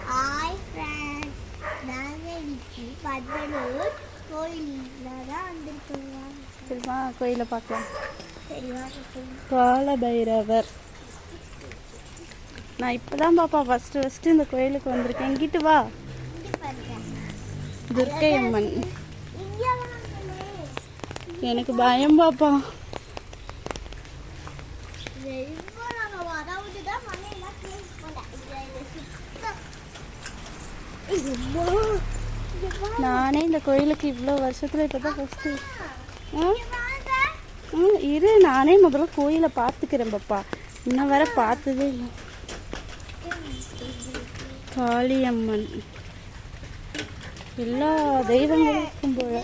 Hi friends, நாங்கள் இன்னைக்கு பத்மனூர் கோயிலில் தான் வந்துருக்கோம். சரிவா கோயிலை பார்க்கலாம். சரிவா கால பைரவர். நான் இப்போ தான் பாப்பா ஃபஸ்ட்டு இந்த கோயிலுக்கு வந்திருக்கேன். இங்கிட்டு வா. துர்க்கை அம்மன். எனக்கு பயம் பாப்பா. நானே இந்த கோயிலுக்கு இவ்வளோ வருஷத்துல இப்போ தான் ஃபஸ்ட்டு. இரு, நானே முதல்ல கோயிலை பார்த்துக்கிறேன் பாப்பா. இன்னும் வர பார்த்ததே இல்லை. காளியம்மன் எல்லா தெய்வங்களும் இருக்கும் போல.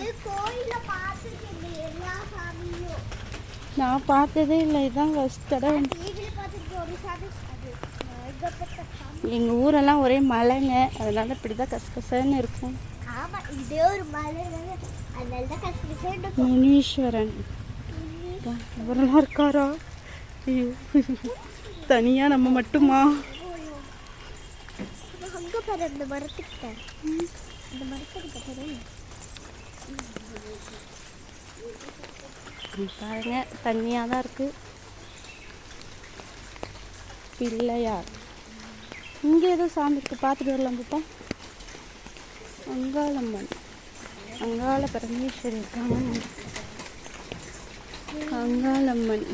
நான் பார்த்ததே இல்லை, இதுதான் ஃபஸ்ட் தடவை. எங்கள் ஊரெல்லாம் ஒரே மலைங்க, அதனால இப்படி தான் கசகசன்னு இருக்கும். முனீஸ்வரன் அவரெல்லாம் இருக்காரா? தனியா நம்ம மட்டுமா? பாருங்க, தண்ணியாக தான் இருக்கு. பிள்ளையார் இங்கே ஏதோ சாமி இருக்கு, பார்த்துட்டு வரலாம் பாப்பா. அங்காளம்மன், அங்காள பரமேஸ்வரி இருக்காங்க. அங்காளம்மன்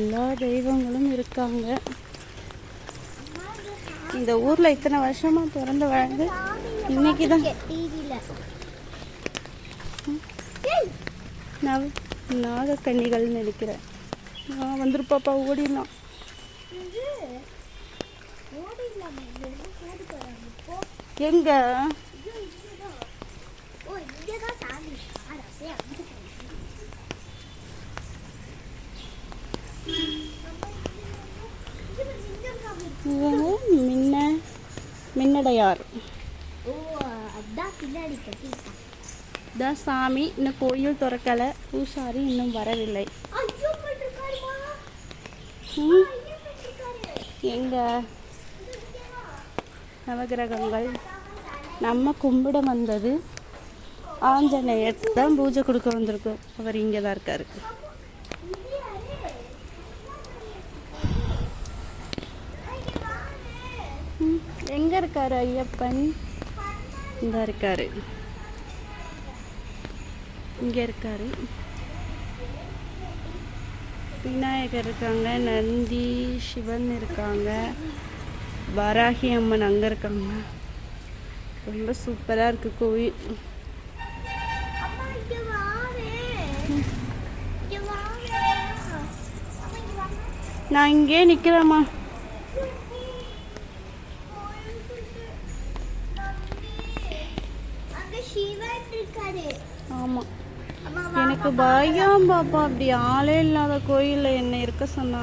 எல்லா தெய்வங்களும் இருக்காங்க. இந்த ஊர்ல இத்தனை வருஷமா பிறந்து வளர்ந்து இன்னைக்கு தான் நாகக்கன்னிகள் நினைக்கிறேன். நான் வந்துருப்பாப்பா, ஓடிடலாம். எங்க மின்னடையார் தான் சாமி. இன்னும் கோயில் திறக்கலை, பூசாரி இன்னும் வரவில்லை. எங்க நவகிரகங்கள் நம்ம கும்பிட வந்தது ஆஞ்சநேயர் தான் பூஜை கொடுக்க வந்திருக்கோம். அவர் இங்கே தான் இருக்காரு. எங்க இருக்காரு ஐயப்பன்? இந்த இருக்காரு, இங்க இருக்காரு. விநாயகர் இருக்காங்க, நந்தி, சிவன் இருக்காங்க, வராகி அம்மன் அங்க இருக்காங்க. ரொம்ப சூப்பரா இருக்கு கோவில். நான் இங்கே நிக்கிறேம்மா. ஆமா, எனக்கு பயம் பாப்பா. அப்படி ஆளே இல்லாத கோயில்ல என்ன இருக்க சொன்னா?